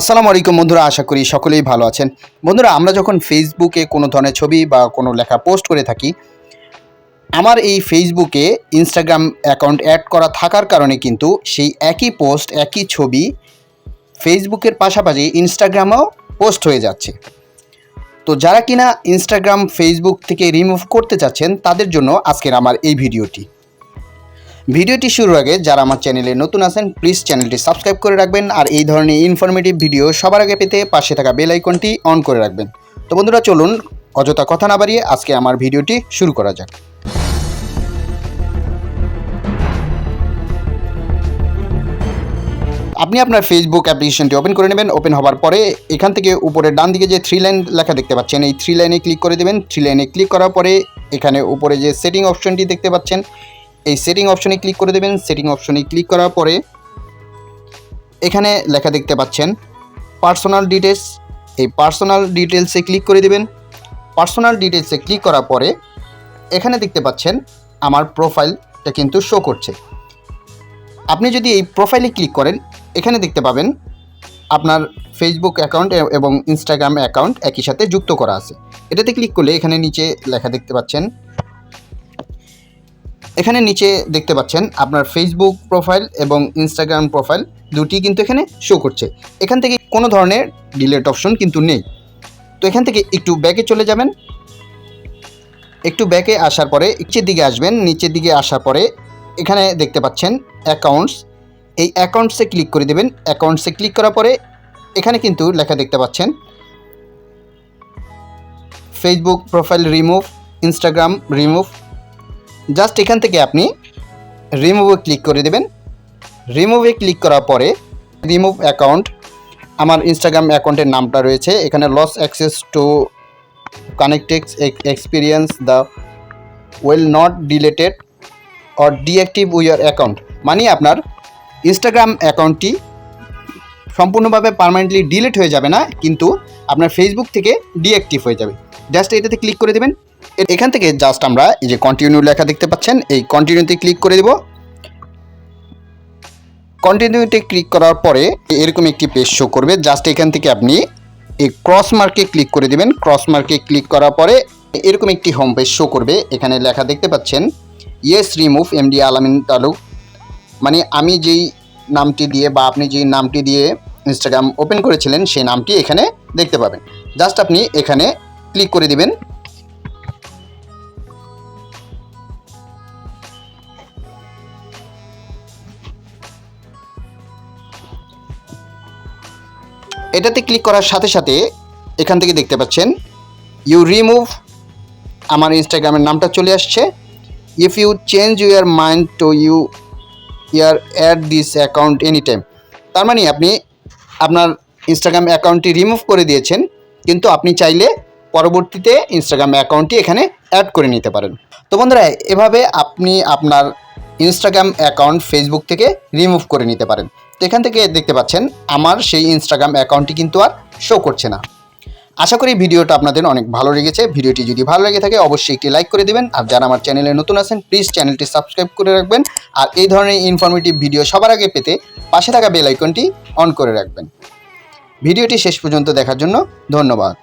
আসসালামু আলাইকুম বন্ধুরা, আশা করি সকলেই ভালো আছেন। বন্ধুরা, আমরা যখন ফেসবুকে কোনো ধরনের ছবি বা কোনো লেখা পোস্ট করে থাকি, আমার এই ফেসবুকে ইনস্টাগ্রাম অ্যাকাউন্ট অ্যাড করা থাকার কারণে কিন্তু সেই একই পোস্ট, একই ছবি ফেসবুকের পাশাপাশি ইনস্টাগ্রামেও পোস্ট হয়ে যাচ্ছে। তো যারা কিনা ইনস্টাগ্রাম, ফেসবুক থেকে রিমুভ করতে চাচ্ছেন, তাদের জন্য আজকের আমার এই ভিডিওটি শুরুর আগে যারা আমার চ্যানেলে নতুন আছেন, প্লিজ চ্যানেলটি সাবস্ক্রাইব করে রাখবেন। আর এই ধরনের ইনফরমেটিভ ভিডিও সবার আগে পেতে পাশে থাকা বেল আইকনটি অন করে রাখবেন। তো বন্ধুরা, চলুন অযথা কথা না বাড়িয়ে আজকে আমার ভিডিওটি শুরু করা যাক। আপনি আপনার ফেসবুক অ্যাপ্লিকেশনটি ওপেন করে নেবেন। ওপেন হওয়ার পরে এখান থেকে উপরে ডান দিকে যে 3 লাইন লেখা দেখতে পাচ্ছেন, এই 3 লাইনে ক্লিক করে দেবেন। 3 লাইনে ক্লিক করার পরে এখানে উপরে যে সেটিং অপশনটি দেখতে পাচ্ছেন, এই সেটিং অপশনে ক্লিক করে দেবেন। সেটিং অপশনে ক্লিক করার পরে এখানে লেখা দেখতে পাচ্ছেন পার্সোনাল ডিটেলস, এই পার্সোনাল ডিটেলসে ক্লিক করে দেবেন। পার্সোনাল ডিটেলসে ক্লিক করার পরে এখানে দেখতে পাচ্ছেন আমার প্রোফাইলটা কিন্তু শো করছে। আপনি যদি এই প্রোফাইলে ক্লিক করেন, এখানে দেখতে পাবেন আপনার ফেসবুক অ্যাকাউন্ট এবং ইনস্টাগ্রাম অ্যাকাউন্ট একই সাথে যুক্ত করা আছে। এটাতে ক্লিক করলে এখানে নিচে লেখা দেখতে পাচ্ছেন, এখানে নিচে দেখতে পাচ্ছেন আপনার ফেসবুক প্রোফাইল এবং ইনস্টাগ্রাম প্রোফাইল দুটি কিন্তু এখানে শো করছে। এখান থেকে কোনো ধরনের ডিলিট অপশন কিন্তু নেই। তো এখান থেকে একটু ব্যাকে চলে যাবেন। একটু ব্যাকে আসার পরে নিচের দিকে আসবেন। নিচের দিকে আসার পরে এখানে দেখতে পাচ্ছেন অ্যাকাউন্টস, এই অ্যাকাউন্টসে ক্লিক করে দেবেন। অ্যাকাউন্টসে ক্লিক করার পরে এখানে কিন্তু লেখা দেখতে পাচ্ছেন Facebook profile remove, Instagram remove. Just এখান থেকে আপনি রিমুভে ক্লিক করে দেবেন। রিমুভে ক্লিক করার পরে রিমুভ অ্যাকাউন্ট, আমার ইনস্টাগ্রাম অ্যাকাউন্টের নামটা রয়েছে এখানে, lose access to connected experience the will not deleted or deactive your account, মানে আপনার ইনস্টাগ্রাম অ্যাকাউন্টটি সম্পূর্ণভাবে পার্মানেন্টলি ডিলিট হয়ে যাবে না, কিন্তু আপনার ফেসবুক থেকে ডিঅ্যাক্টিভ হয়ে যাবে। জাস্ট এটাতে ক্লিক করে দেবেন। এখান থেকে জাস্ট আমরা এই যে কন্টিনিউ লেখা দেখতে পাচ্ছেন, এই কন্টিনিউতে ক্লিক করে দেব। কন্টিনিউতে ক্লিক করার পরে এরকম একটি পেজ শো করবে। জাস্ট এখান থেকে আপনি এই ক্রস মার্কে ক্লিক করে দেবেন। ক্রস মার্কে ক্লিক করার পরে এরকম একটি হোম পেজ শো করবে। এখানে লেখা দেখতে পাচ্ছেন ইয়েস রিমুভ এমডি আলামিন তালুক, মানে আমি যেই নামটি দিয়ে বা আপনি যেই নামটি দিয়ে ইনস্টাগ্রাম ওপেন করেছিলেন সেই নামটি এখানে দেখতে পাবেন। জাস্ট আপনি এখানে ক্লিক করে দিবেন। এটাতে ক্লিক করার সাথে সাথে এখান থেকে দেখতে পাচ্ছেন ইউ রিমুভ, আমার ইনস্টাগ্রামের নামটা চলে আসছে। If you change your mind to you year add this account any time, তার মানে আপনি আপনার ইনস্টাগ্রাম অ্যাকাউন্টটি রিমুভ করে দিয়েছেন, কিন্তু আপনি চাইলে পরবর্তীতে ইনস্টাগ্রাম অ্যাকাউন্টটি এখানে অ্যাড করে নিতে পারেন। তো বন্ধুরা, এভাবে আপনি আপনার ইনস্টাগ্রাম অ্যাকাউন্ট ফেসবুক থেকে রিমুভ করে নিতে পারেন। তো এখান থেকে দেখতে পাচ্ছেন আমার সেই ইনস্টাগ্রাম অ্যাকাউন্টটি কিন্তু আর শো করছে না। আশা করি ভিডিওটা আপনাদের অনেক ভালো লেগেছে। ভিডিওটি যদি ভালো লেগে থাকে অবশ্যই একটি লাইক করে দেবেন। আর যারা আমার চ্যানেলে নতুন আছেন, প্লিজ চ্যানেলটি সাবস্ক্রাইব করে রাখবেন। আর এই ধরনের ইনফরমেটিভ ভিডিও সবার আগে পেতে পাশে থাকা বেল আইকনটি অন করে রাখবেন। ভিডিওটি শেষ পর্যন্ত দেখার জন্য ধন্যবাদ।